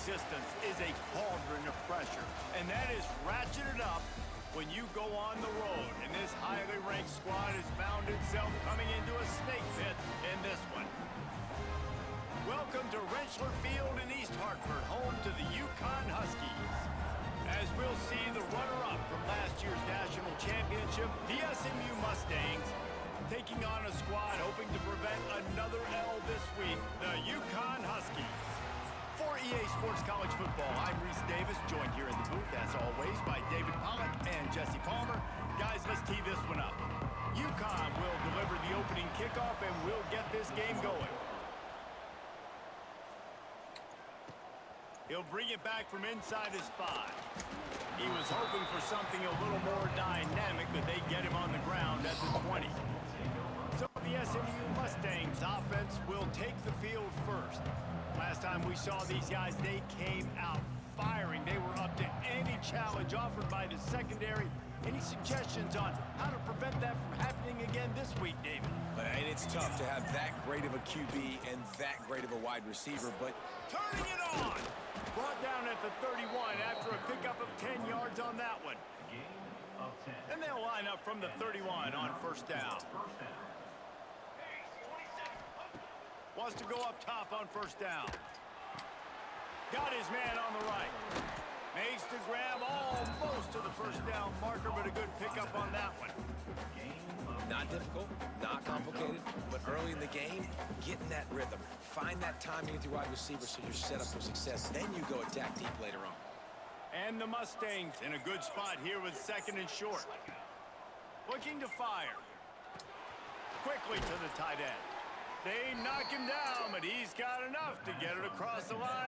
existence is a cauldron of pressure, and that is ratcheted up when you go on the road. And this highly ranked squad has found itself coming into a snake pit in this one. Welcome to Rensselaer Field in East Hartford, home to the UConn Huskies. As we'll see the runner-up from last year's national championship, the SMU Mustangs, taking on a squad hoping to prevent another L this week, the UConn Huskies. For EA Sports College Football, I'm Reese Davis, joined here in the booth, as always, by David Pollack and Jesse Palmer. Guys, let's tee this one up. UConn will deliver the opening kickoff, and we'll get this game going. He'll bring it back from inside his 5. He was hoping for something a little more dynamic, but they get him on the ground at the 20. So the SMU Mustangs offense will take the field first. Last time we saw these guys, they came out firing. They were up to any challenge offered by the secondary. Any suggestions on how to prevent that from happening again this week, David? And it's tough to have that great of a QB and that great of a wide receiver, but turning it on! Brought down at the 31 after a pickup of 10 yards on that one. And they'll line up from the 31 on first down. Wants to go up top on first down. Got his man on the right. Makes the grab almost to the first down marker, but a good pickup on that one. not difficult, not complicated, but early in the game, get in that rhythm. Find that timing with your wide receiver so you're set up for success. Then you go attack deep later on. And the Mustangs in a good spot here with second and short. Looking to fire. Quickly to the tight end. They knock him down, but he's got enough to get it across the line.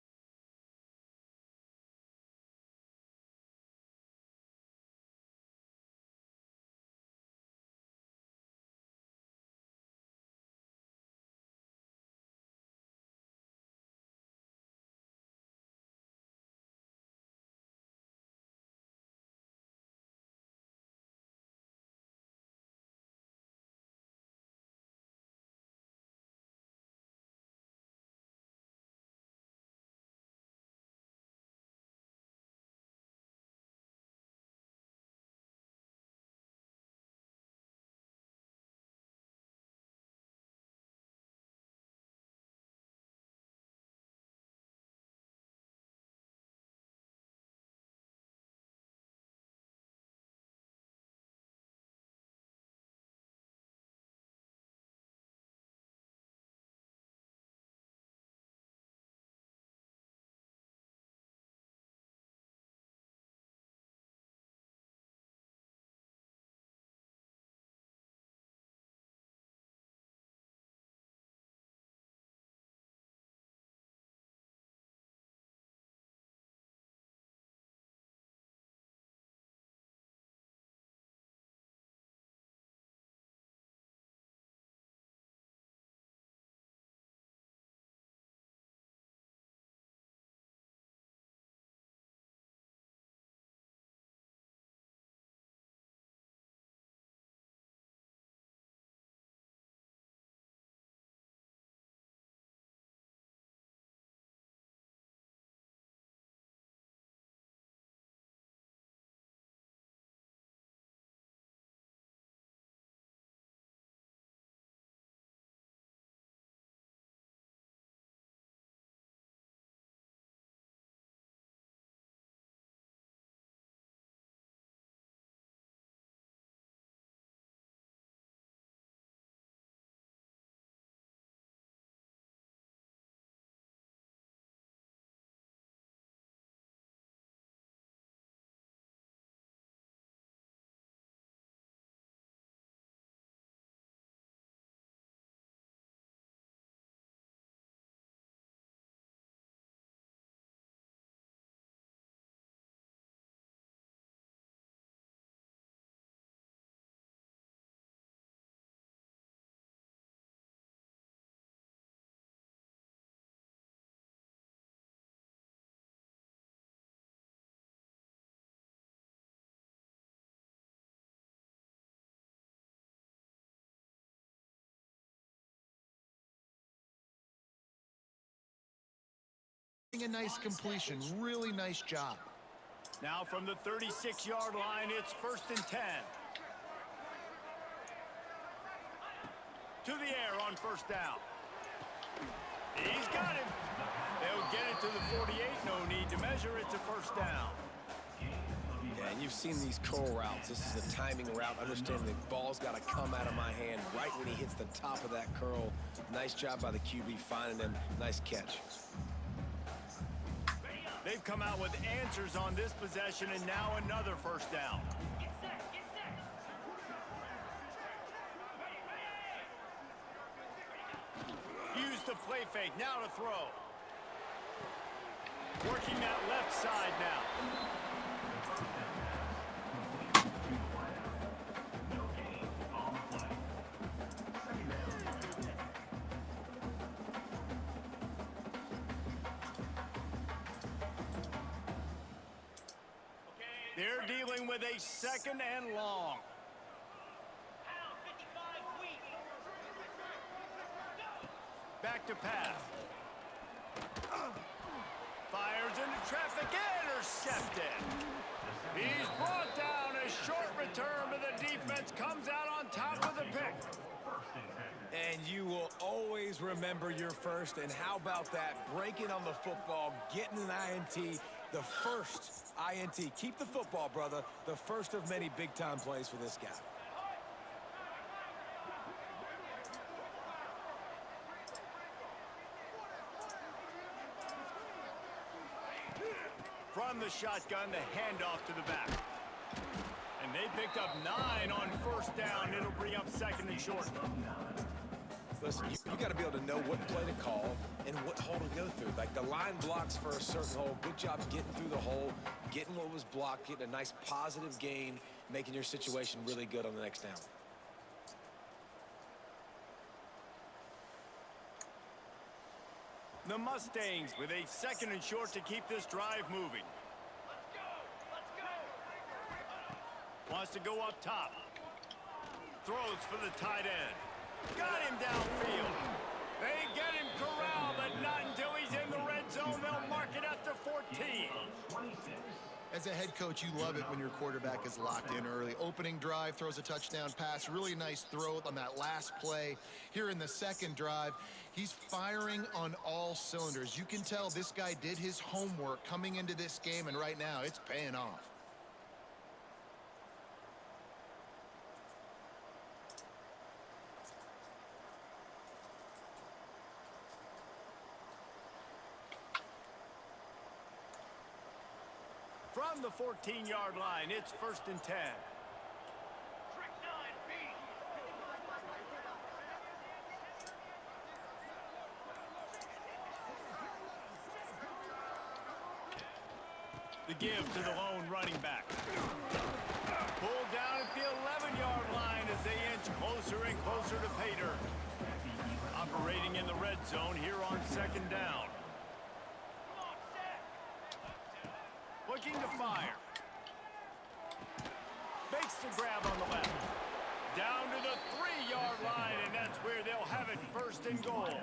A nice completion. Really nice job. Now from the 36-yard line, it's 1st and 10. To the air on 1st down. He's got him. They'll get it to the 48. No need to measure. It's a 1st down. Yeah, and you've seen these curl routes. This is a timing route. Understanding the ball's got to come out of my hand right when he hits the top of that curl. Nice job by the QB finding him. Nice catch. They've come out with answers on this possession, and now another 1st down. Use the play fake, now to throw. Working that left side now. They're dealing with a 2nd and long. Back to pass. Fires into traffic, intercepted. He's brought down. A short return, but the defense comes out on top of the pick. And you will always remember your first. And how about that? Breaking on the football, getting an INT, the first INT. Keep the football, brother. The first of many big-time plays for this guy. From the shotgun, the handoff to the back. And they picked up 9 on 1st down. It'll bring up 2nd and short. Listen, you got to be able to know what play to call and what hole to go through. Like the line blocks for a certain hole. Good job getting through the hole, getting what was blocked, getting a nice positive gain, making your situation really good on the next down. The Mustangs with a 2nd and short to keep this drive moving. Wants to go up top. Throws for the tight end. Got him downfield. They get him corralled, but not until he's in the red zone. They'll mark it at the 14. As a head coach, you love it when your quarterback is locked in early. Opening drive, throws a touchdown pass. Really nice throw on that last play. Here in the 2nd drive, he's firing on all cylinders. You can tell this guy did his homework coming into this game, and right now it's paying off. From the 14-yard line, it's 1st and 10. The give to the lone running back. Pulled down at the 11-yard line as they inch closer and closer to pay dirt. Operating in the red zone here on 2nd down. Looking to fire. Makes the grab on the left. Down to the 3-yard line, and that's where they'll have it 1st and goal.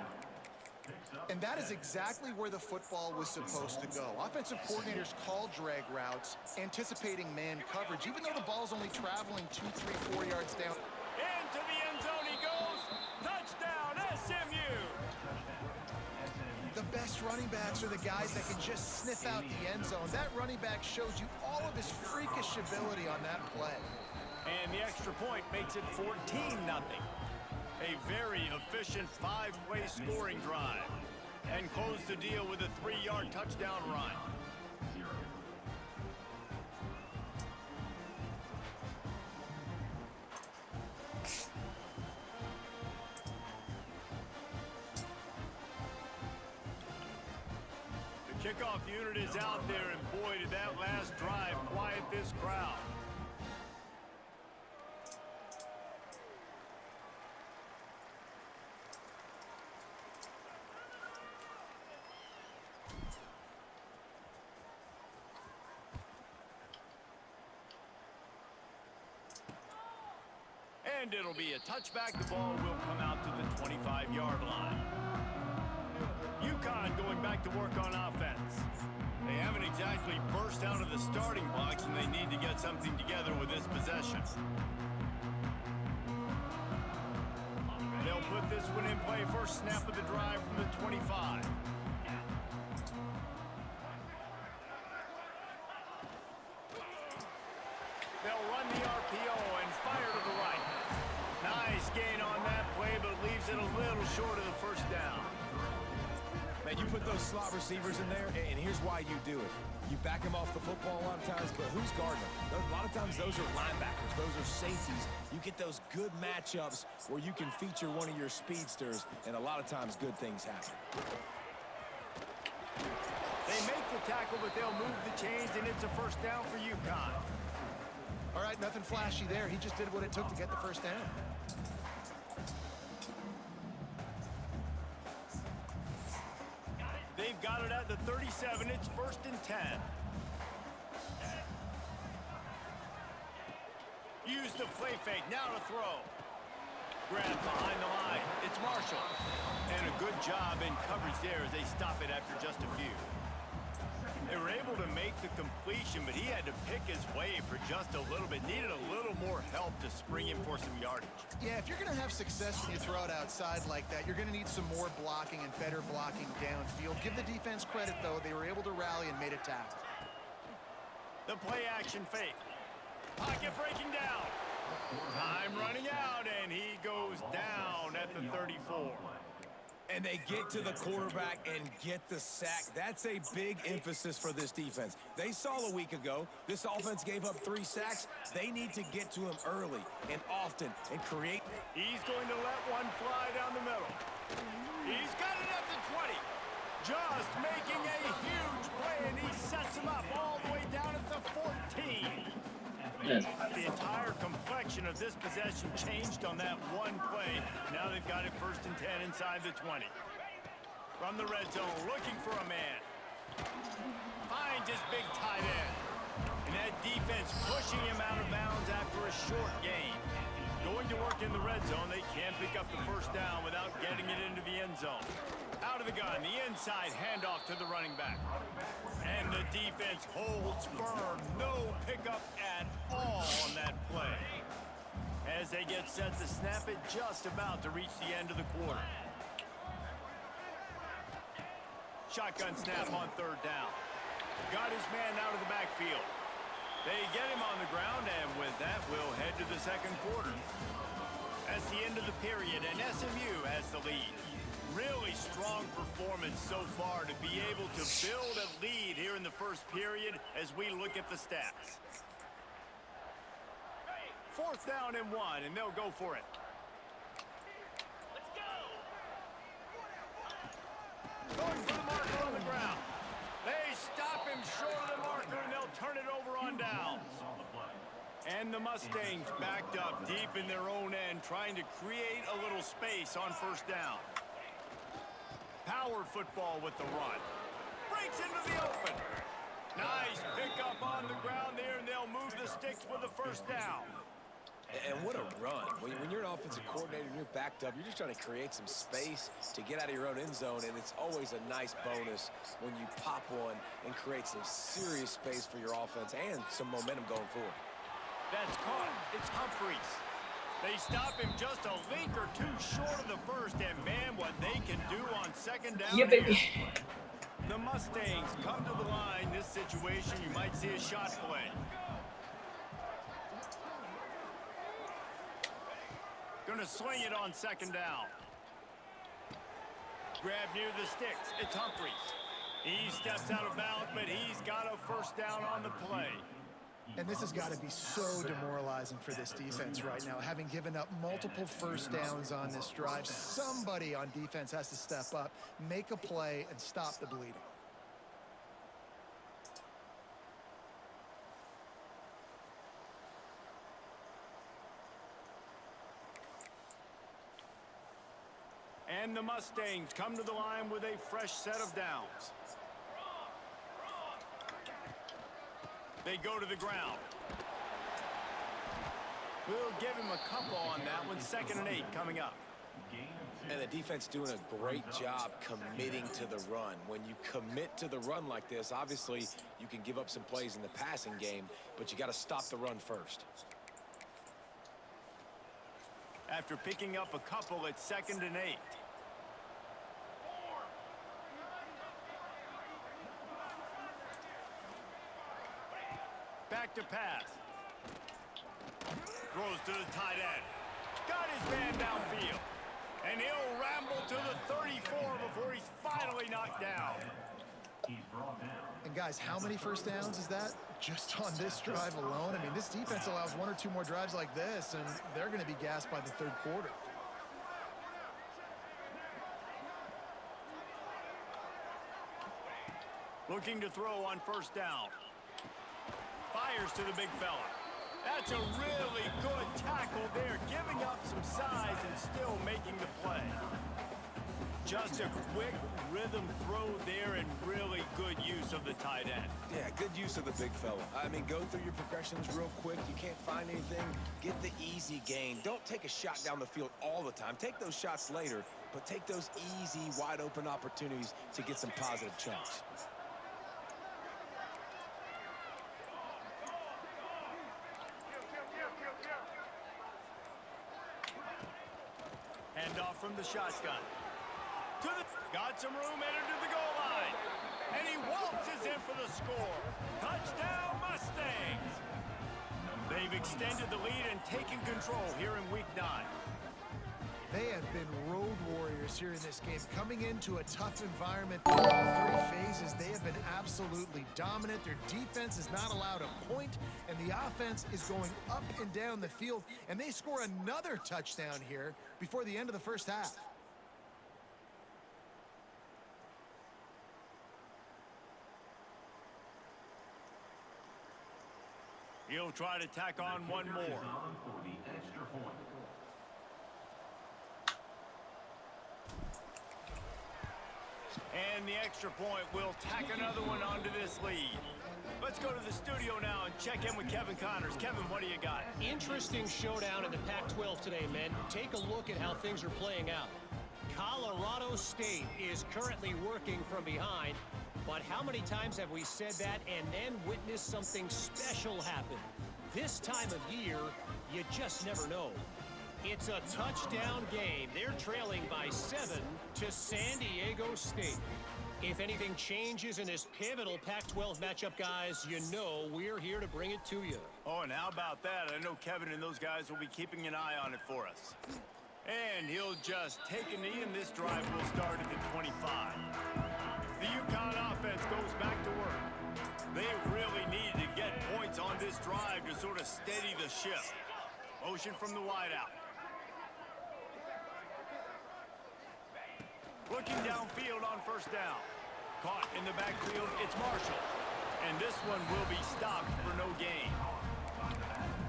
And that is exactly where the football was supposed to go. Offensive coordinators call drag routes, anticipating man coverage, even though the ball's only traveling 2, 3, 4 yards down. Into the end zone he goes. Touchdown, SMU. The best running backs are the guys that can just sniff out the end zone. That running back shows you all of his freakish ability on that play. And the extra point makes it 14-0. A very efficient 5-play scoring drive. And close the deal with a 3-yard touchdown run. The kickoff unit is out there, and boy, did that last drive quiet this crowd. And it'll be a touchback. The ball will come out to the 25-yard line. UConn going back to work on offense. forced out of the starting box, and they need to get something together with this possession. They'll put this one in play. First snap of the drive from the 25. They'll run the RPO and fire to the right. Nice gain on that play, but leaves it a little short of the first down. Man, you put those slot receivers in there, and here's why you do it. You back them off the football a lot of times, but who's guarding them? A lot of times those are linebackers. Those are safeties. You get those good matchups where you can feature one of your speedsters, and a lot of times good things happen. They make the tackle, but they'll move the chains, and it's a first down for UConn. All right, nothing flashy there. He just did what it took to get the first down. They've got it at the 37. It's 1st and 10. Use the play fake. Now to throw. Grab behind the line. It's Marshall. And a good job in coverage there as they stop it after just a few. They were able to make the completion, but he had to pick his way for just a little bit. Needed a little more help to spring him for some yardage. Yeah, if you're going to have success when you throw it outside like that, you're going to need some more blocking and better blocking downfield. Give the defense credit, though. They were able to rally and made a tackle. The play action fake. Pocket breaking down. Time running out, and he goes down at the 34. And they get to the quarterback and get the sack. That's a big emphasis for this defense. They saw a week ago, this offense gave up 3 sacks. They need to get to him early and often and create. He's going to let one fly down the middle. He's got it at the 20. Just making a huge play, and he sets him up all the way down at the 14. The entire complexion of this possession changed on that one play. Now they've got it 1st and 10 inside the 20. From the red zone, looking for a man. Finds his big tight end. And that defense pushing him out of bounds after a short gain. Going to work in the red zone, they can't pick up the first down without getting it into the end zone. Out of the gun, the inside handoff to the running back. And the defense holds firm. No pickup at all on that play. As they get set to snap it, just about to reach the end of the quarter. Shotgun snap on 3rd down. Got his man out of the backfield. They get him on the ground, and with that, we'll head to the 2nd quarter. That's the end of the period, and SMU has the lead. Really strong performance so far to be able to build a lead here in the 1st period as we look at the stats. 4th down and 1, and they'll go for it. Let's go! Going for the marker on the ground. They stop him short of the marker, and they'll turn it over on downs. And the Mustangs backed up deep in their own end, trying to create a little space on 1st down. Power football with the run. Breaks into the open. Nice pickup on the ground there, and they'll move the sticks with the 1st down. And what a run. When you're an offensive coordinator and you're backed up, you're just trying to create some space to get out of your own end zone, and it's always a nice bonus when you pop one and create some serious space for your offense and some momentum going forward. That's caught. It's Humphreys. They stop him just a link or 2 short of the 1st, and man, what they can do on 2nd down. Yeah, baby. The Mustangs come to the line. This situation, you might see a shot play. Gonna swing it on 2nd down. Grab near the sticks. It's Humphreys. He steps out of bounds, but he's got a 1st down on the play. And this has got to be so demoralizing for this defense right now. Having given up multiple 1st downs on this drive, somebody on defense has to step up, make a play, and stop the bleeding. And the Mustangs come to the line with a fresh set of downs. They go to the ground. We'll give him a couple on that one. 2nd and 8 coming up. And the defense doing a great job committing to the run. When you commit to the run like this, obviously you can give up some plays in the passing game, but you got to stop the run first. After picking up a couple, it's 2nd and 8. Back to pass. Throws to the tight end. Got his man downfield. And he'll ramble to the 34 before he's finally knocked down. And guys, how many first downs is that? Just on this drive alone? I mean, this defense allows 1 or 2 more drives like this, and they're going to be gassed by the 3rd quarter. Looking to throw on 1st down. Fires to the big fella. That's a really good tackle there, giving up some size and still making the play. Just a quick rhythm throw there and really good use of the tight end. Yeah, good use of the big fella. I mean, go through your progressions real quick. You can't find anything, get the easy gain. Don't take a shot down the field all the time. Take those shots later, but take those easy, wide open opportunities to get some positive chunks. Handoff from the shotgun. Got some room headed to the goal line. And he waltzes in for the score. Touchdown, Mustangs. They've extended the lead and taken control here in week 9. They have been road warriors here in this game. Coming into a tough environment in all 3 phases, they have been absolutely dominant. Their defense is not allowed a point, and the offense is going up and down the field. And they score another touchdown here before the end of the 1st half. He'll try to tack on 1 more. And the extra point will tack another one onto this lead. Let's go to the studio now and check in with Kevin Connors. Kevin, what do you got? Interesting showdown in the Pac-12 today, men. Take a look at how things are playing out. Colorado State is currently working from behind, but how many times have we said that and then witnessed something special happen? This time of year, you just never know. It's a touchdown game. They're trailing by 7 to San Diego State. If anything changes in this pivotal Pac-12 matchup, guys, you know we're here to bring it to you. Oh, and how about that? I know Kevin and those guys will be keeping an eye on it for us. And he'll just take a knee, and this drive will start at the 25. The UConn offense goes back to work. They really need to get points on this drive to sort of steady the ship. Motion from the wideout. Looking downfield on 1st down. Caught in the backfield, it's Marshall. And this one will be stopped for no gain.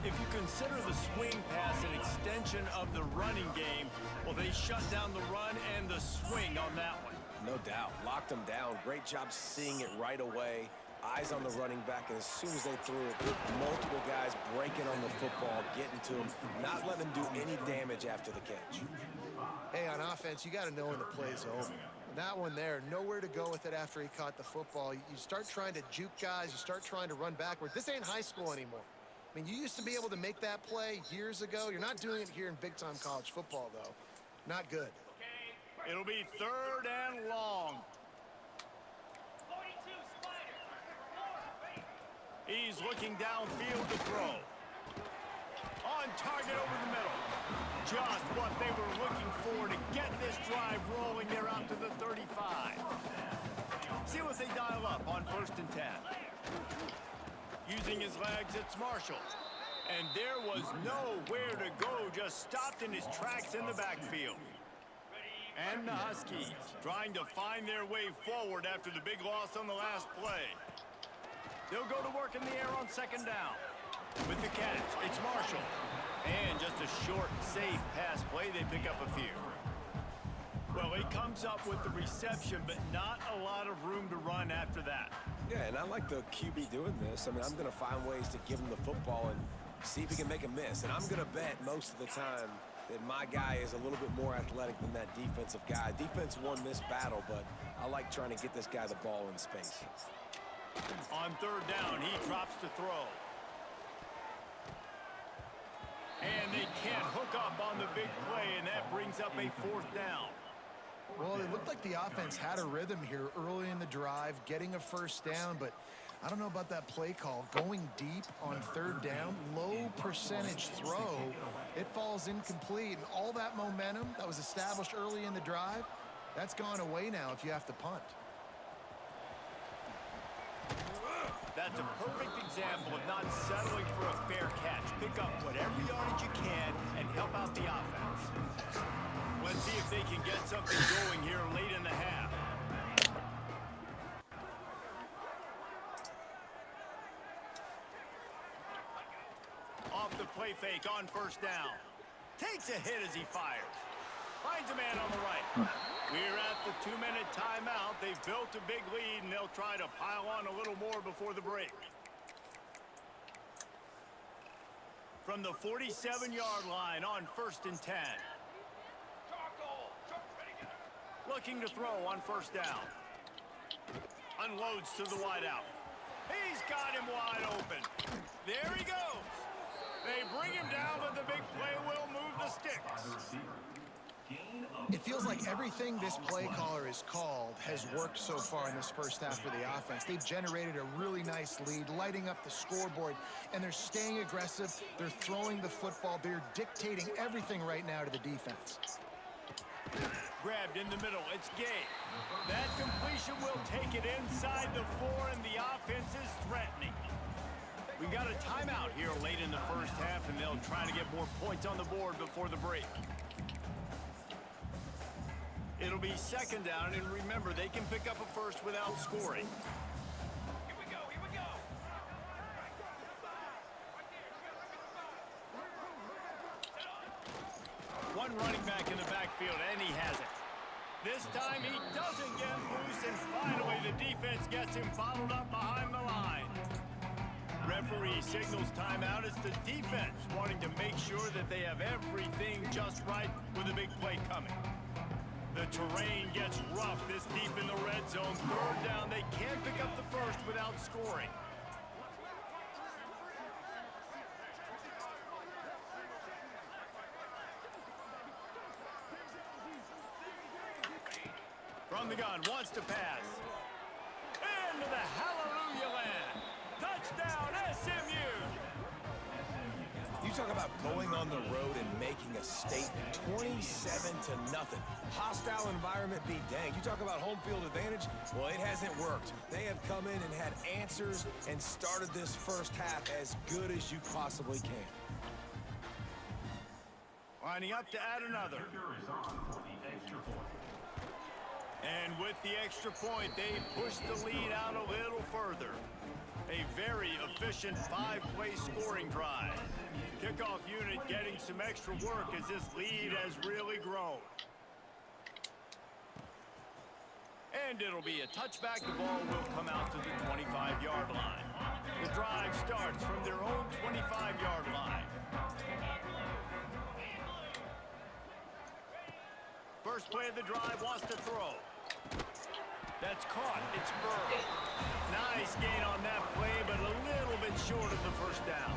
If you consider the swing pass an extension of the running game, well, they shut down the run and the swing on that one. No doubt. Locked them down. Great job seeing it right away. Eyes on the running back, and as soon as they threw it, multiple guys breaking on the football, getting to him, not letting him do any damage after the catch. Hey, on offense, you got to know when the play's over. That one there, nowhere to go with it after he caught the football. You start trying to juke guys. You start trying to run backward. This ain't high school anymore. I mean, you used to be able to make that play years ago. You're not doing it here in big-time college football, though. Not good. It'll be 3rd and long. He's looking downfield to throw. On target over the middle. Just what they were looking for to get this drive rolling there out to the 35. See what they dial up on 1st and 10. Using his legs, it's Marshall. And there was nowhere to go, just stopped in his tracks in the backfield. And the Huskies trying to find their way forward after the big loss on the last play. They'll go to work in the air on 2nd down. With the catch, it's Marshall. And just a short, safe pass play, they pick up a few. Well, he comes up with the reception, but not a lot of room to run after that. Yeah, and I like the QB doing this. I mean, I'm going to find ways to give him the football and see if he can make a miss. And I'm going to bet most of the time that my guy is a little bit more athletic than that defensive guy. Defense won this battle, but I like trying to get this guy the ball in space. On third down, he drops to throw. And they can't hook up on the big play, and that brings up a fourth down. Well, it looked like the offense had a rhythm here early in the drive, getting a first down, but I don't know about that play call. Going deep on third down, low percentage throw, it falls incomplete, and all that momentum that was established early in the drive, that's gone away now if you have to punt. That's a perfect example of not settling for a fair catch. Pick up whatever yardage you can and help out the offense. Let's see if they can get something going here late in the half. Off the play fake on first down. Takes a hit as he fires. Finds a man on the right. We're at the 2-minute timeout. They've built a big lead, and they'll try to pile on a little more before the break. From the 47-yard line on 1st and 10. Looking to throw on first down. Unloads to the wideout. He's got him wide open. There he goes. They bring him down, but the big play will move the sticks. It feels like everything this play caller has called has worked so far in this first half for the offense. They've generated a really nice lead, lighting up the scoreboard, and they're staying aggressive. They're throwing the football. They're dictating everything right now to the defense. Grabbed in the middle. It's Gay. That completion will take it inside the 4, and the offense is threatening. We got a timeout here late in the first half, and they'll try to get more points on the board before the break. It'll be second down, and remember, they can pick up a first without scoring. Here we go, here we go. One running back in the backfield, and he has it. This time he doesn't get loose, and finally the defense gets him bottled up behind the line. Referee signals timeout. It's the defense wanting to make sure that they have everything just right with a big play coming. The terrain gets rough this deep in the red zone. Third down, they can't pick up the first without scoring. From the gun, wants to pass. Into the hallelujah land. Touchdown, SMU! You talk about going on the road and making a statement. 27-0. Hostile environment be danged. You talk about home field advantage. Well, it hasn't worked. They have come in and had answers and started this first half as good as you possibly can. Lining up to add another. And with the extra point, they push the lead out a little further. A very efficient 5-play scoring drive. Kickoff unit getting some extra work as this lead has really grown. And it'll be a touchback. The ball will come out to the 25-yard line. The drive starts from their own 25-yard line. First play of the drive, wants to throw. That's caught. It's Burr. Nice gain on that play, but a little bit short of the first down.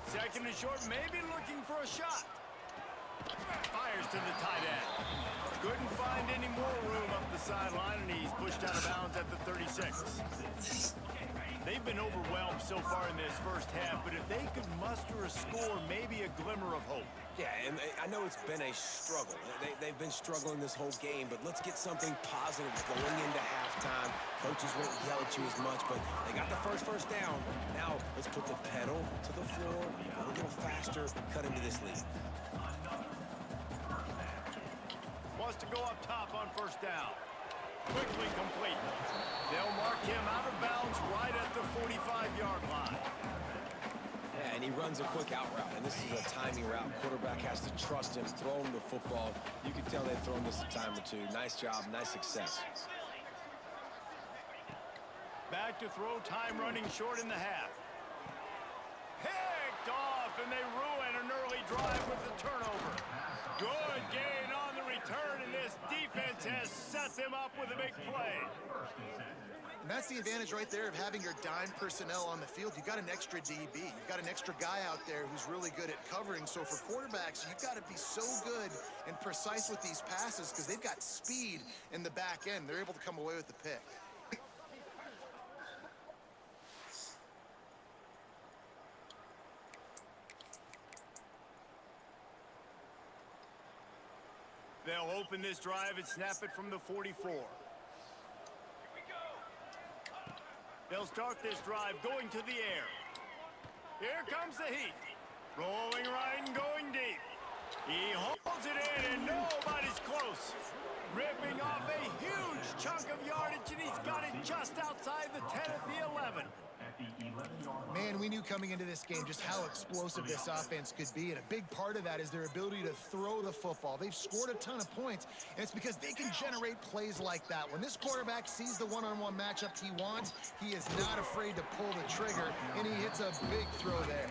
Second and short, maybe looking for a shot. Fires to the tight end. Couldn't find any more room up the sideline, and he's pushed out of bounds at the 36. They've been overwhelmed so far in this first half, but if they could muster a score, maybe a glimmer of hope. Yeah, and I know it's been a struggle. They've been struggling this whole game, but let's get something positive going into halftime. Coaches won't yell at you as much, but they got the first down. Now let's put the pedal to the floor, go a little faster, cut into this lead. Wants to go up top on first down. Quickly complete. They'll mark him out of bounds right at the 45-yard line. Yeah, and he runs a quick out route, and this is a timing route. Quarterback has to trust him, throw him the football. You can tell they've thrown this a time or two. Nice job, nice success. Back to throw, time running short in the half. Picked and they ruin an early drive with the turnover. Good gain on the return, and this defense has set them up with a big play. And that's the advantage right there of having your dime personnel on the field. You got an extra DB. You've got an extra guy out there who's really good at covering. So for quarterbacks, you've got to be so good and precise with these passes because they've got speed in the back end. They're able to come away with the pick. They'll open this drive and snap it from the 44. They'll start this drive going to the air. Here comes the heat. Rolling right and going deep. He holds it in and nobody's close. Ripping off a huge chunk of yardage, and he's got it just outside the 10 at the 11. Man, we knew coming into this game just how explosive this offense could be, and a big part of that is their ability to throw the football. They've scored a ton of points, and it's because they can generate plays like that. When this quarterback sees the one-on-one matchup he wants, he is not afraid to pull the trigger, and he hits a big throw there.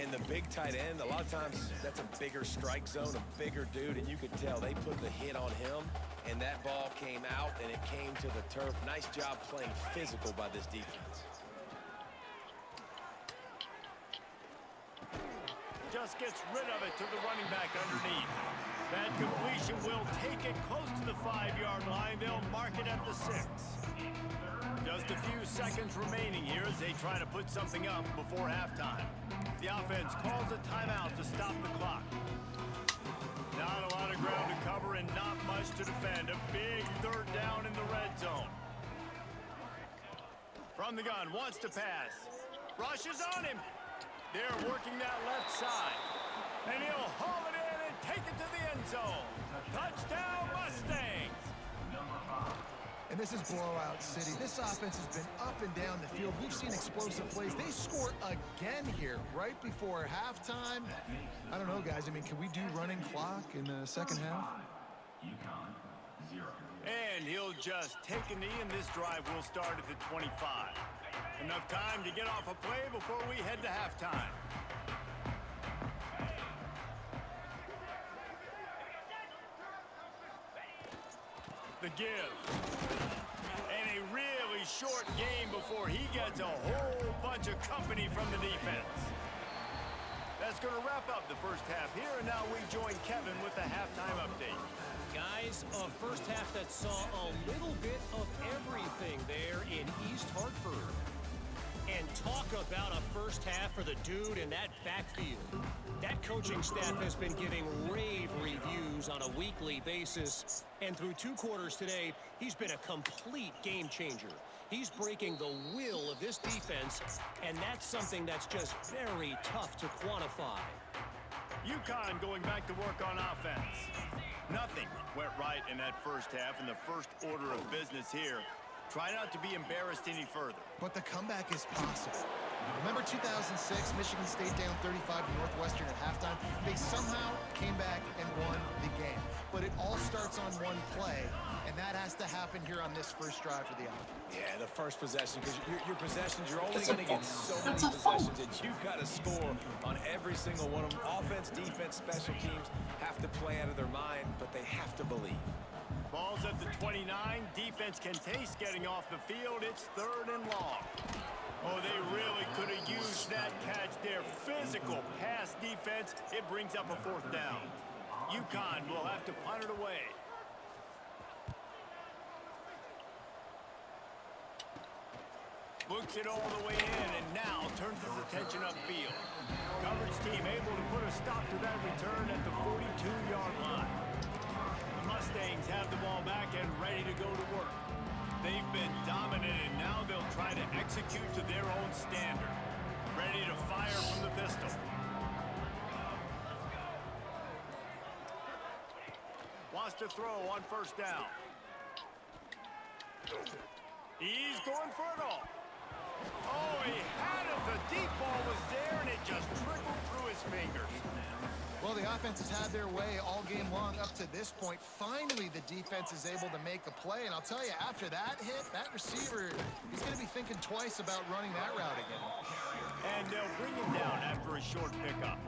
And the big tight end, a lot of times that's a bigger strike zone, a bigger dude, and you could tell they put the hit on him, and that ball came out, and it came to the turf. Nice job playing physical by this defense. Just gets rid of it to the running back underneath. That completion will take it close to the 5-yard line. They'll mark it at the 6. Just a few seconds remaining here as they try to put something up before halftime. The offense calls a timeout to stop the clock. Not a lot of ground to cover and not much to defend. A big third down in the red zone. From the gun, wants to pass. Rushes on him. They're working that left side. And he'll haul it in and take it to the end zone. Touchdown, Mustangs! And this is blowout city. This offense has been up and down the field. We've seen explosive plays. They score again here right before halftime. I don't know, guys. I mean, can we do running clock in the second half? UConn, 0. And he'll just take a knee, and this drive will start at the 25. Enough time to get off a play before we head to halftime. The give. And a really short game before he gets a whole bunch of company from the defense. That's going to wrap up the first half here, and now we join Kevin with the halftime update. Guys, a first half that saw a little bit of everything there in East Hartford. And talk about a first half for the dude in that backfield. That coaching staff has been giving rave reviews on a weekly basis. And through 2 quarters today, he's been a complete game changer. He's breaking the will of this defense, and that's something that's just very tough to quantify. UConn going back to work on offense. Nothing went right in that first half, and the first order of business here. Try not to be embarrassed any further. But the comeback is possible. Remember 2006, Michigan State down 35 to Northwestern at halftime? They somehow came back and won the game. But it all starts on one play, and that has to happen here on this first drive for the offense. Yeah, the first possession, because your possessions, you're only going to get so many possessions that you've got to score on every single one of them. Offense, defense, special teams have to play out of their mind, but they have to believe. Ball's at the 29. Defense can taste getting off the field. It's 3rd and long. Oh, they really could have used that catch there. Physical pass defense. It brings up a 4th down. UConn will have to punt it away. Books it all the way in and now turns his attention upfield. Coverage team able to put a stop to that return at the 42-yard line. The Mustangs have the ball back and ready to go to work. They've been dominant, and now they'll try to execute to their own standard. Ready to fire from the pistol. Wants to throw on 1st down. He's going for it all. Oh, he had it. The deep ball was there, and it just trickled through his fingers. Well, the offense has had their way all game long up to this point. Finally, the defense is able to make a play. And I'll tell you, after that hit, that receiver, he's going to be thinking twice about running that route again. And they'll bring him down after a short pickup.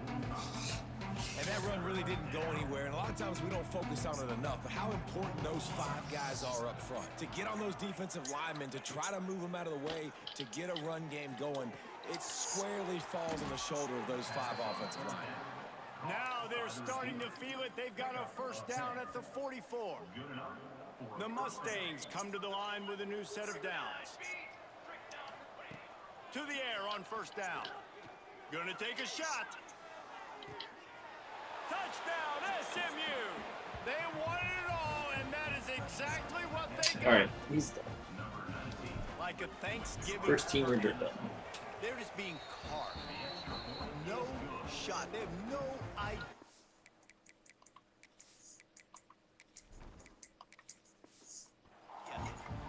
And that run really didn't go anywhere. And a lot of times we don't focus on it enough. But how important those 5 guys are up front. To get on those defensive linemen, to try to move them out of the way, to get a run game going, it squarely falls on the shoulder of those 5 offensive linemen. Now they're starting to feel it. They've got a first down at the 44. The Mustangs come to the line with a new set of downs. To the air on first down. Gonna take a shot. Touchdown, SMU! They wanted it all, and that is exactly what they got. All right, he's done. Like a Thanksgiving First team turkey. are done. They're just being carved. No shot. They have no idea.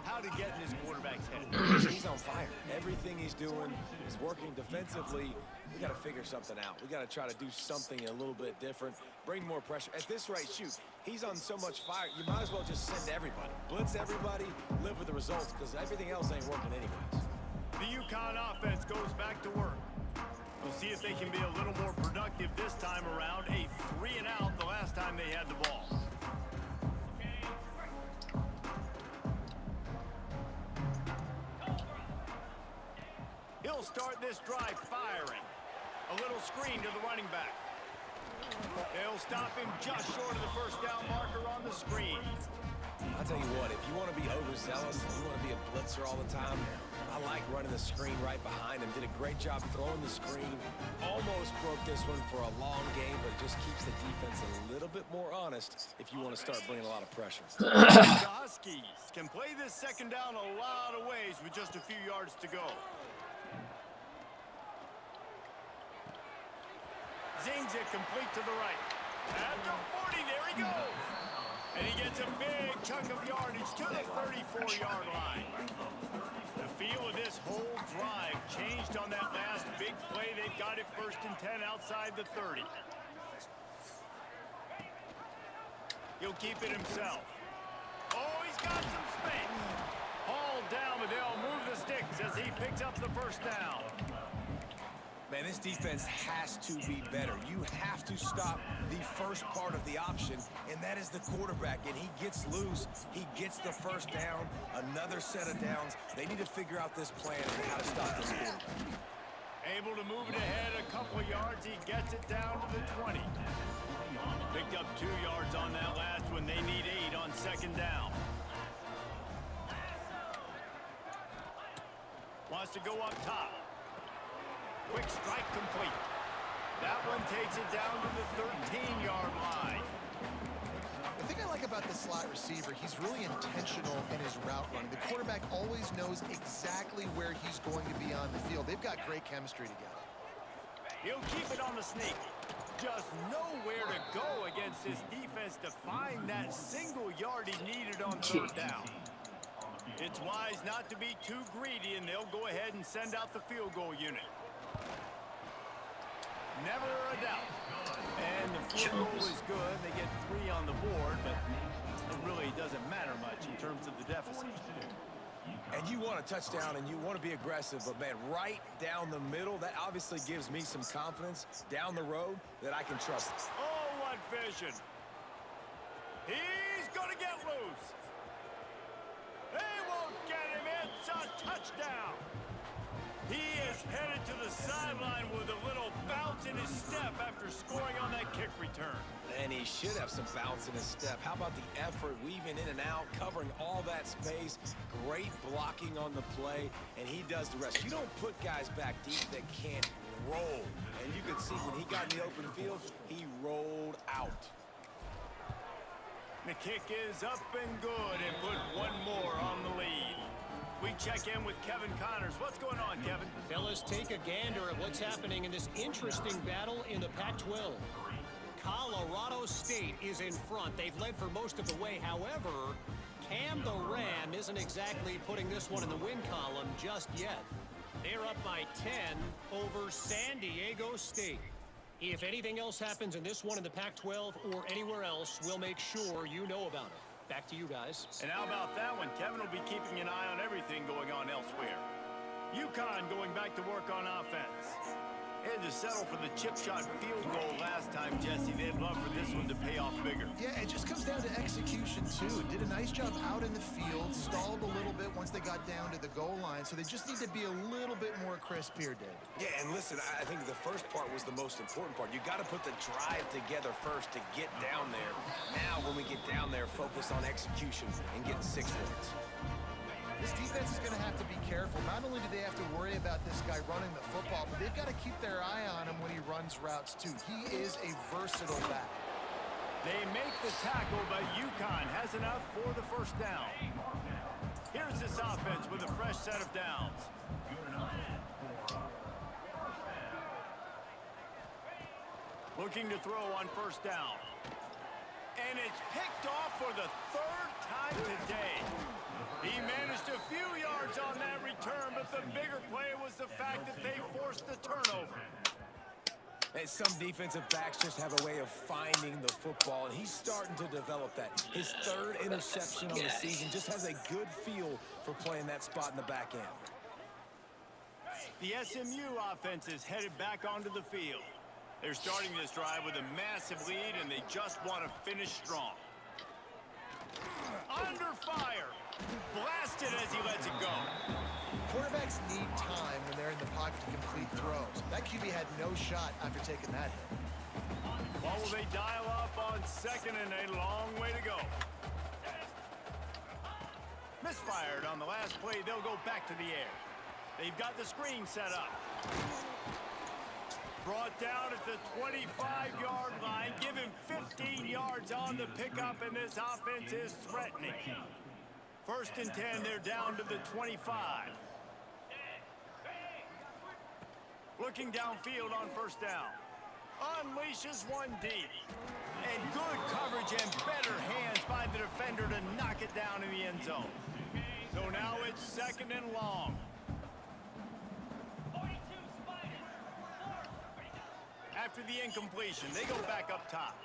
How to get in his quarterback's head. He's on fire. Everything he's doing is working defensively. We got to figure something out. We got to try to do something a little bit different. Bring more pressure. At this rate, shoot, he's on so much fire. You might as well just send everybody. Blitz everybody, live with the results, because everything else ain't working anyways. The UConn offense goes back to work. We'll see if they can be a little more productive this time around. A 3-and-out the last time they had the ball. He'll start this drive firing. A little screen to the running back. They'll stop him just short of the first down marker on the screen. I'll tell you what, if you want to be overzealous, if you want to be a blitzer all the time, I like running the screen right behind him. Did a great job throwing the screen. Almost broke this one for a long game, but it just keeps the defense a little bit more honest if you want to start bringing a lot of pressure. The Huskies can play this second down a lot of ways with just a few yards to go. Zings it complete to the right. At the 40, there he goes. And he gets a big chunk of yardage to the 34-yard line. The feel of this whole drive changed on that last big play. They've got it 1st and 10 outside the 30. He'll keep it himself. Oh, he's got some space. Hauled down, but they'll move the sticks as he picks up the first down. Man, this defense has to be better. You have to stop the first part of the option, and that is the quarterback. And he gets loose. He gets the first down, another set of downs. They need to figure out this plan and how to stop this quarterback. Able to move it ahead a couple of yards. He gets it down to the 20. Picked up 2 yards on that last one. They need 8 on second down. Wants to go up top. Quick strike complete. That one takes it down to the 13-yard line. The thing I like about the slot receiver, he's really intentional in his route running. The quarterback always knows exactly where he's going to be on the field. They've got great chemistry together. He'll keep it on the sneak. Just nowhere to go against this defense to find that single yard he needed on 3rd down. It's wise not to be too greedy, and they'll go ahead and send out the field goal unit. Never a doubt. And the field goal is good. They get 3 on the board, but it really doesn't matter much in terms of the deficit. And you want a touchdown and you want to be aggressive, but man, right down the middle, that obviously gives me some confidence down the road that I can trust. Oh, what vision. He's going to get loose. They won't get him. It's a touchdown. He is headed to the sideline with a little bounce in his step after scoring on that kick return. And he should have some bounce in his step. How about the effort, weaving in and out, covering all that space, great blocking on the play, and he does the rest. You don't put guys back deep that can't roll. And you could see when he got in the open field, he rolled out. The kick is up and good and put 1 more on the lead. We check in with Kevin Connors. What's going on, Kevin? Fellas, take a gander at what's happening in this interesting battle in the Pac-12. Colorado State is in front. They've led for most of the way. However, Cam the Ram isn't exactly putting this one in the win column just yet. They're up by 10 over San Diego State. If anything else happens in this one in the Pac-12 or anywhere else, we'll make sure you know about it. Back to you guys. And how about that one? Kevin will be keeping an eye on everything going on elsewhere. UConn going back to work on offense. They had to settle for the chip shot field goal last time, Jesse. They'd love for this one to pay off bigger. Yeah, it just comes down to execution, too. Did a nice job out in the field, stalled a little bit once they got down to the goal line, so they just need to be a little bit more crisp here, David. Yeah, and listen, I think the first part was the most important part. You got to put the drive together first to get down there. Now, when we get down there, focus on execution and getting 6 points. This defense is going to have to be careful. Not only do they have to worry about this guy running the football, but they've got to keep their eye on him when he runs routes, too. He is a versatile back. They make the tackle, but UConn has enough for the first down. Here's this offense with a fresh set of downs. Looking to throw on first down. And it's picked off for the third time today. He managed a few yards on that return, but the bigger play was the fact that they forced the turnover. And some defensive backs just have a way of finding the football, and he's starting to develop that. His third interception on the season, just has a good feel for playing that spot in the back end. The SMU offense is headed back onto the field. They're starting this drive with a massive lead, and they just want to finish strong. Under fire. Blasted as he lets it go. Quarterbacks need time when they're in the pocket to complete throws. That QB had no shot after taking that hit. Well, will they dial up on second and a long way to go? Misfired on the last play. They'll go back to the air. They've got the screen set up. Brought down at the 25-yard line. Give him 15 yards on the pickup, and this offense is threatening. First and 10, they're down to the 25. Looking downfield on first down. Unleashes one deep. And good coverage and better hands by the defender to knock it down in the end zone. So now it's second and long. After the incompletion, they go back up top.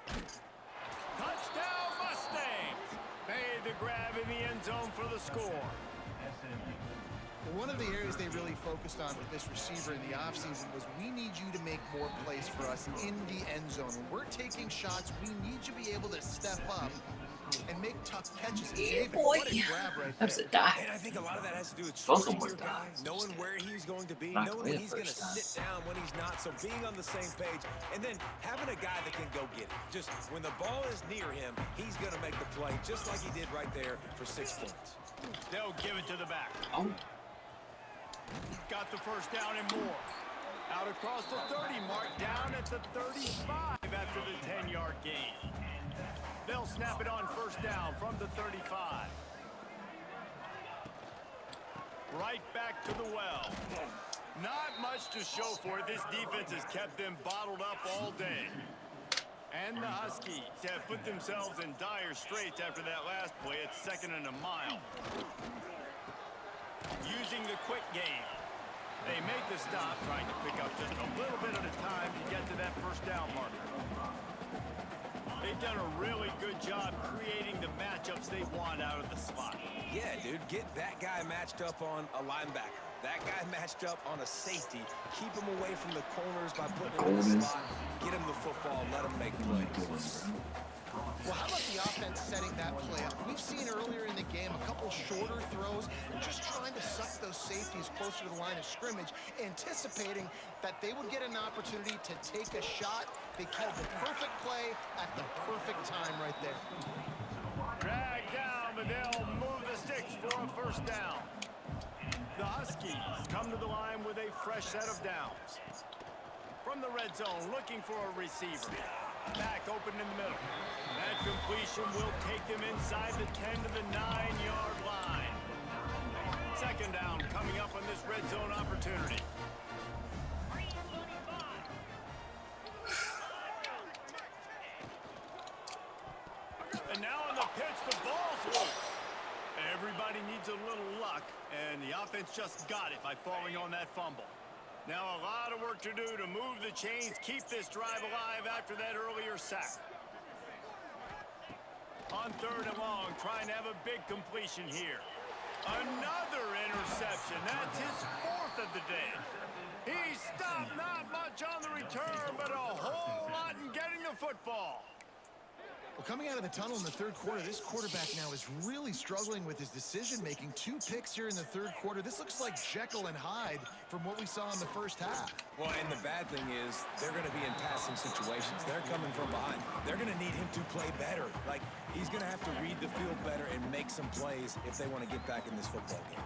Touchdown Mustangs! Made the grab in the end zone for the score. One of the areas they really focused on with this receiver in the offseason was we need you to make more plays for us in the end zone. When we're taking shots, we need you to be able to step up and make tough catches. Yeah, David, boy. what a grab right That was there. a dive. And I think a lot of that has to do with Both of trusting them your were guy, dives. knowing where he's going to be, Knocked knowing away when the he's going to first sit down, when he's not. So being on the same page, and then having a guy that can go get it. Just when the ball is near him, he's going to make the play, just like he did right there for 6 points. They'll give it to the back. Oh, Got the first down and more. Out across the 30 mark, down at the 35 after the 10-yard gain. They'll snap it on first down from the 35. Right back to the well. Not much to show for it. This defense has kept them bottled up all day. And the Huskies have put themselves in dire straits after that last play. It's second and a mile. Using the quick game. They make the stop, trying to pick up just a little bit at a time to get to that first down marker. They've done a really good job creating the matchups they want out of the slot. Yeah, dude, get that guy matched up on a linebacker. That guy matched up on a safety. Keep him away from the corners by putting him in the slot. Get him the football, let him make plays. Well, how about the offense setting that play up? We've seen earlier in the game a couple shorter throws and just trying to suck those safeties closer to the line of scrimmage, anticipating that they would get an opportunity to take a shot. They called the perfect play at the perfect time right there. Drag down, but they'll move the sticks for a first down. The Huskies come to the line with a fresh set of downs. From the red zone, looking for a receiver. Back open in the middle. That completion will take them inside the 10 to the 9-yard line. Second down coming up on this red zone opportunity. And now on the pitch, the ball's loose. Everybody needs a little luck, and the offense just got it by falling on that fumble. Now a lot of work to do to move the chains, keep this drive alive after that earlier sack. On 3rd and long, trying to have a big completion here. Another interception. That's his 4th of the day. He stopped not much on the return, but a whole lot in getting the football. Well, coming out of the tunnel in the 3rd quarter, this quarterback now is really struggling with his decision-making. 2 picks here in the 3rd quarter. This looks like Jekyll and Hyde from what we saw in the 1st half. Well, and the bad thing is they're going to be in passing situations. They're coming from behind. They're going to need him to play better. Like, he's going to have to read the field better and make some plays if they want to get back in this football game.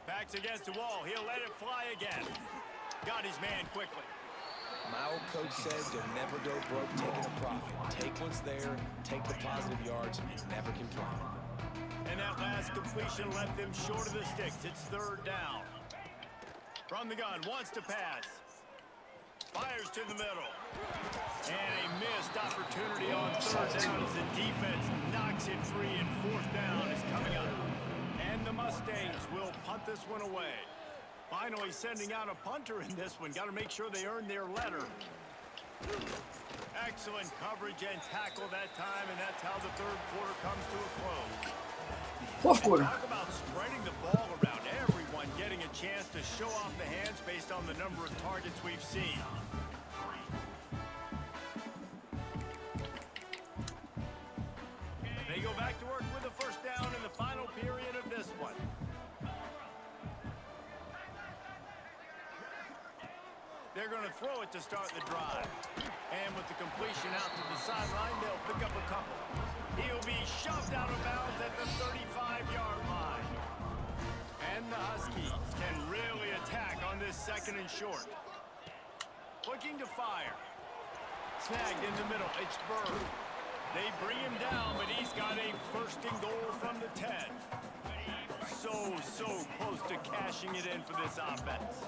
Backs against the wall. He'll let it fly again. Got his man quickly. My old coach said you'll never go broke taking a profit. Take what's there, take the positive yards, and never complain. And that last completion left them short of the sticks. It's 3rd down. From the gun, wants to pass. Fires to the middle. And a missed opportunity on 3rd down as the defense knocks it free, and 4th down is coming up. And the Mustangs will punt this one away. Finally sending out a punter in this one. Got to make sure they earn their letter. Excellent coverage and tackle that time, and that's how the 3rd quarter comes to a close. 4th quarter. Talk about spreading the ball around. Everyone getting a chance to show off the hands based on the number of targets we've seen. They go back to work with a 1st down in the final period of this one. They're going to throw it to start the drive. And with the completion out to the sideline, they'll pick up a couple. He'll be shoved out of bounds at the 35-yard line. And the Huskies can really attack on this 2nd and short. Looking to fire. Snagged in the middle. It's Bird. They bring him down, but he's got a 1st and goal from the 10. So close to cashing it in for this offense.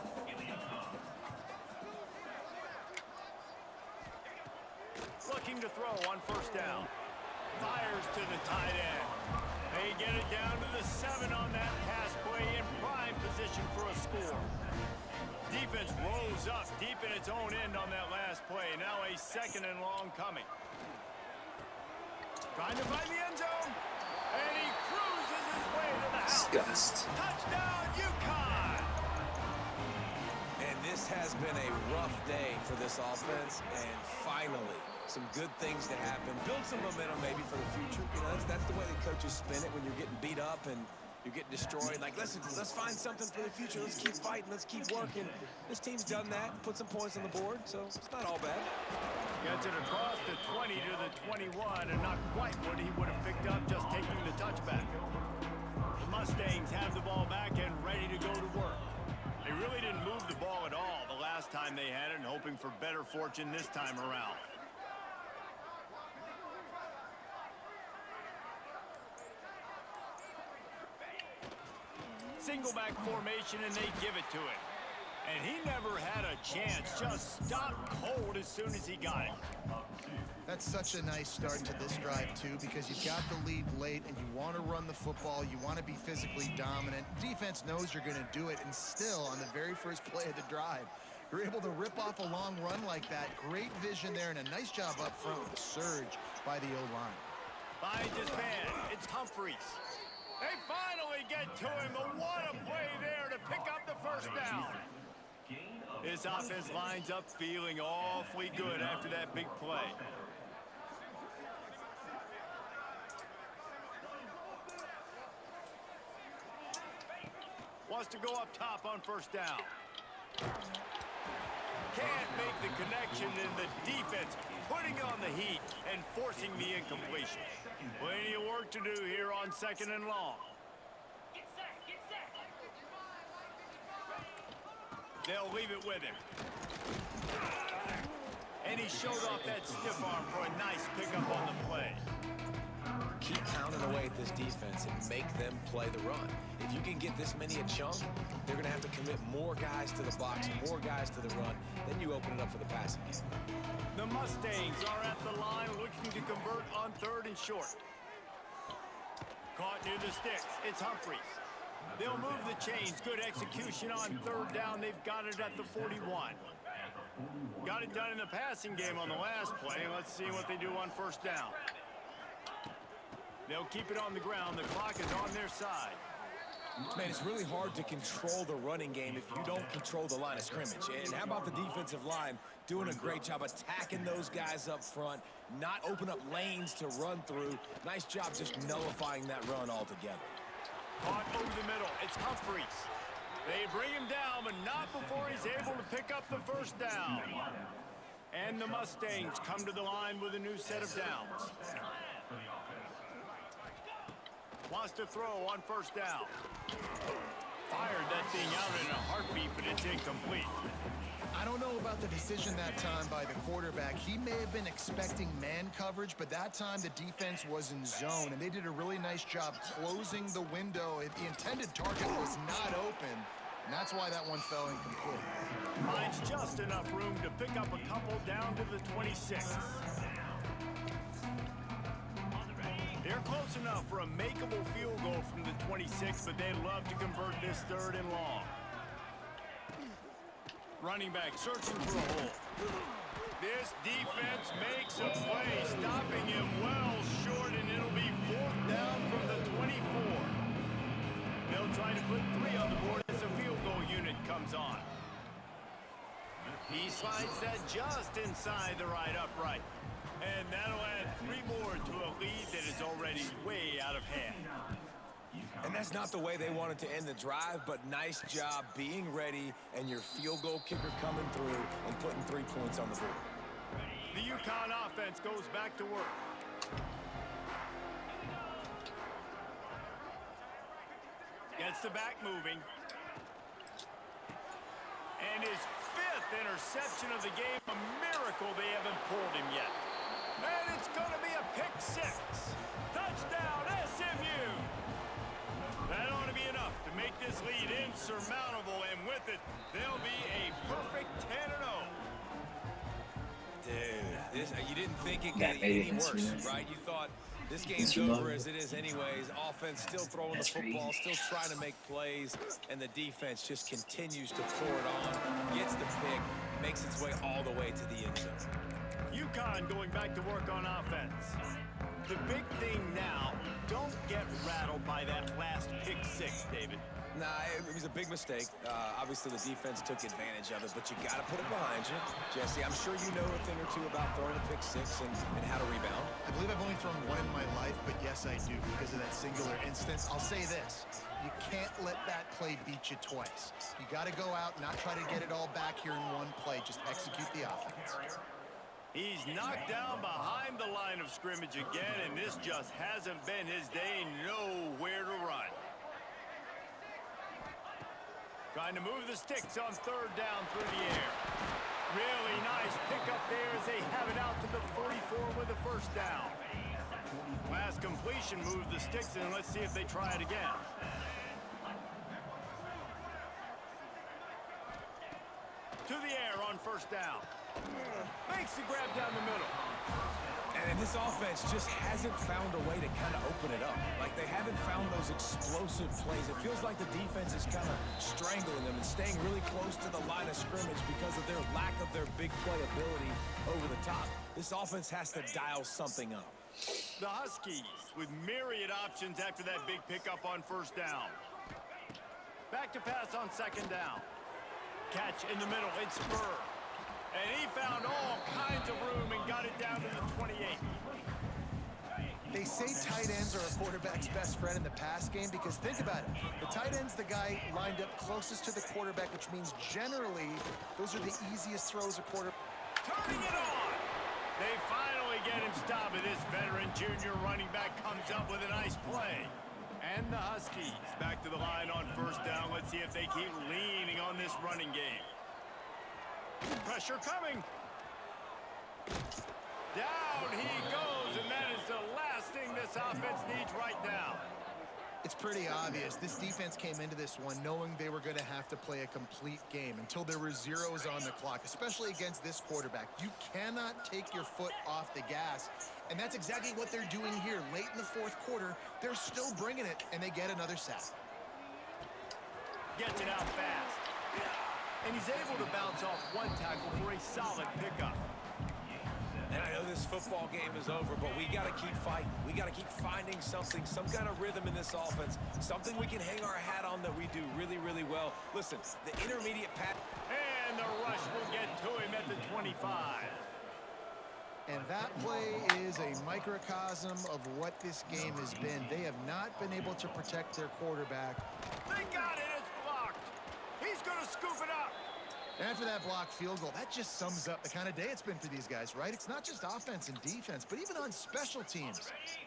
Looking to throw on 1st down. Fires to the tight end. They get it down to the 7 on that pass play in prime position for a score. Defense rose up deep in its own end on that last play. Now a 2nd and long coming. Trying to find the end zone. And he cruises his way to the house. Disgust. Touchdown, UConn! And this has been a rough day for this offense, and finally, some good things to happen. Build some momentum maybe for the future. You know, that's the way the coaches spin it when you're getting beat up and you're getting destroyed. Like, let's find something for the future. Let's keep fighting. Let's keep working. This team's done that, put some points on the board, so it's not all bad. Gets it across the 20 to the 21, and not quite what he would have picked up just taking the touchback. The Mustangs have the ball back and ready to go to work. They really didn't move the ball at all the last time they had it, and hoping for better fortune this time around. Single back formation, and they give it to him. And he never had a chance. Just stopped cold as soon as he got it. That's such a nice start to this drive, too, because you've got the lead late and you want to run the football. You want to be physically dominant. Defense knows you're going to do it, and still, on the very first play of the drive, you're able to rip off a long run like that. Great vision there, and a nice job up front with the surge by the O-line. Finds his man. It's Humphreys. They finally get to him, but what a play there to pick up the 1st down. This offense lines up feeling awfully good after that big play. Wants to go up top on 1st down. Can't make the connection, and the defense putting on the heat and forcing the incompletion. Plenty of work to do here on 2nd and long. They'll leave it with him. And he showed off that stiff arm for a nice pickup on the play. Keep pounding away at this defense and make them play the run. If you can get this many a chunk, they're going to have to commit more guys to the box, more guys to the run. Then you open it up for the passing game. The Mustangs are at the line looking to convert on 3rd and short. Caught near the sticks. It's Humphries. They'll move the chains. Good execution on third down. They've got it at the 41. Got it done in the passing game on the last play. Let's see what they do on first down. They'll keep it on the ground. The clock is on their side. Man, it's really hard to control the running game if you don't control the line of scrimmage. And how about the defensive line doing a great job attacking those guys up front, not open up lanes to run through. Nice job just nullifying that run altogether. Caught over the middle. It's Humphries. They bring him down, but not before he's able to pick up the first down. And the Mustangs come to the line with a new set of downs. Wants to throw on first down. Fired that thing out in a heartbeat, but it's incomplete. I don't know about the decision that time by the quarterback. He may have been expecting man coverage, but that time the defense was in zone, and they did a really nice job closing the window. The intended target was not open, and that's why that one fell incomplete. Finds just enough room to pick up a couple down to the 26. They're close enough for a makeable field goal from the 26, but they'd love to convert this third and long. Running back searching for a hole. This defense makes a play, stopping him well short, and it'll be fourth down from the 24. They'll try to put 3 on the board as the field goal unit comes on. He slides that just inside the right upright. And that'll add 3 more to a lead that is already way out of hand. And that's not the way they wanted to end the drive, but nice job being ready and your field goal kicker coming through and putting 3 points on the board. The UConn offense goes back to work. Gets the back moving. And his 5th interception of the game. A miracle they haven't pulled him yet. And it's going to be a pick 6. Touchdown, SMU! That ought to be enough to make this lead insurmountable, and with it, they'll be a perfect 10-0. Dude, you didn't think it could get any worse, right? You thought this game's over as it is anyways. Offense still throwing the football, still trying to make plays, and the defense just continues to pour it on, gets the pick, makes its way all the way to the end zone. UConn going back to work on offense. The big thing now, don't get rattled by that last pick 6, David. Nah, it was a big mistake. Obviously, the defense took advantage of it, but you got to put it behind you. Jesse, I'm sure you know a thing or two about throwing a pick 6 and how to rebound. I believe I've only thrown 1 in my life, but yes, I do because of that singular instance. I'll say this. You can't let that play beat you twice. You got to go out, not try to get it all back here in one play. Just execute the offense. He's knocked down behind the line of scrimmage again, and this just hasn't been his day. Nowhere to run. Trying to move the sticks on third down through the air. Really nice pickup there as they have it out to the 44 with the first down. Last completion moved the sticks, and let's see if they try it again. To the air on first down. Makes the grab down the middle. And this offense just hasn't found a way to kind of open it up. Like, they haven't found those explosive plays. It feels like the defense is kind of strangling them and staying really close to the line of scrimmage because of their lack of their big play ability over the top. This offense has to dial something up. The Huskies with myriad options after that big pickup on first down. Back to pass on second down. Catch in the middle. It's Spur. And he found all kinds of room and got it down to the 28. They say tight ends are a quarterback's best friend in the pass game because think about it. The tight end's the guy lined up closest to the quarterback, which means generally those are the easiest throws a quarterback. Turning it on. They finally get him stopped, and this veteran junior running back comes up with a nice play. And the Huskies back to the line on first down. Let's see if they keep leaning on this running game. Pressure coming. Down he goes, and that is the last thing this offense needs right now. It's pretty obvious. This defense came into this one knowing they were going to have to play a complete game until there were zeros on the clock, especially against this quarterback. You cannot take your foot off the gas, and that's exactly what they're doing here. Late in the fourth quarter, they're still bringing it, and they get another sack. Gets it out fast. And he's able to bounce off one tackle for a solid pickup. And I know this football game is over, but we got to keep fighting. We got to keep finding something, some kind of rhythm in this offense, something we can hang our hat on that we do really, really well. Listen, the intermediate pass. And the rush will get to him at the 25. And that play is a microcosm of what this game has been. They have not been able to protect their quarterback. They got it. It's blocked. He's going to scoop it up. And after that blocked field goal, that just sums up the kind of day it's been for these guys, right? It's not just offense and defense, but even on special teams.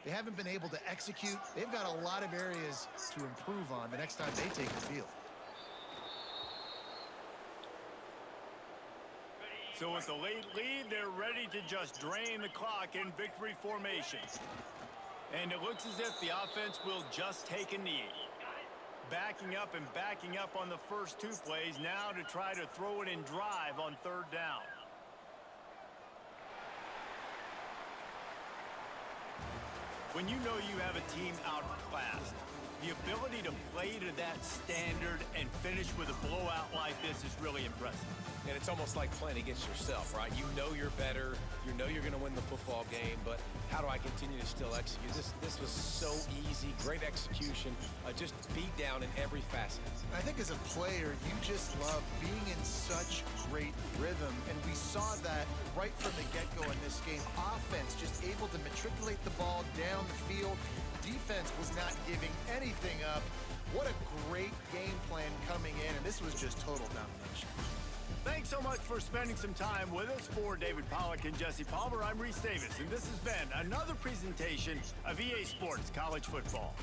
They haven't been able to execute. They've got a lot of areas to improve on the next time they take the field. So with the late lead, they're ready to just drain the clock in victory formation. And it looks as if the offense will just take a knee. Backing up on the first two plays now to try to throw it in drive on third down. When you know you have a team outclassed, the ability to play to that standard and finish with a blowout like this is really impressive. And it's almost like playing against yourself, right? You know you're better. You know you're going to win the football game, but how do I continue to still execute? This was so easy. Great execution. Just beat down in every facet. I think as a player, you just love being in such great rhythm, and we saw that right from the get-go in this game. Offense just able to matriculate the ball down the field. Defense was not giving anything up. What a great game plan coming in, and this was just total domination. Thanks so much for spending some time with us. For David Pollack and Jesse Palmer, I'm Reese Davis, and this has been another presentation of EA Sports College Football.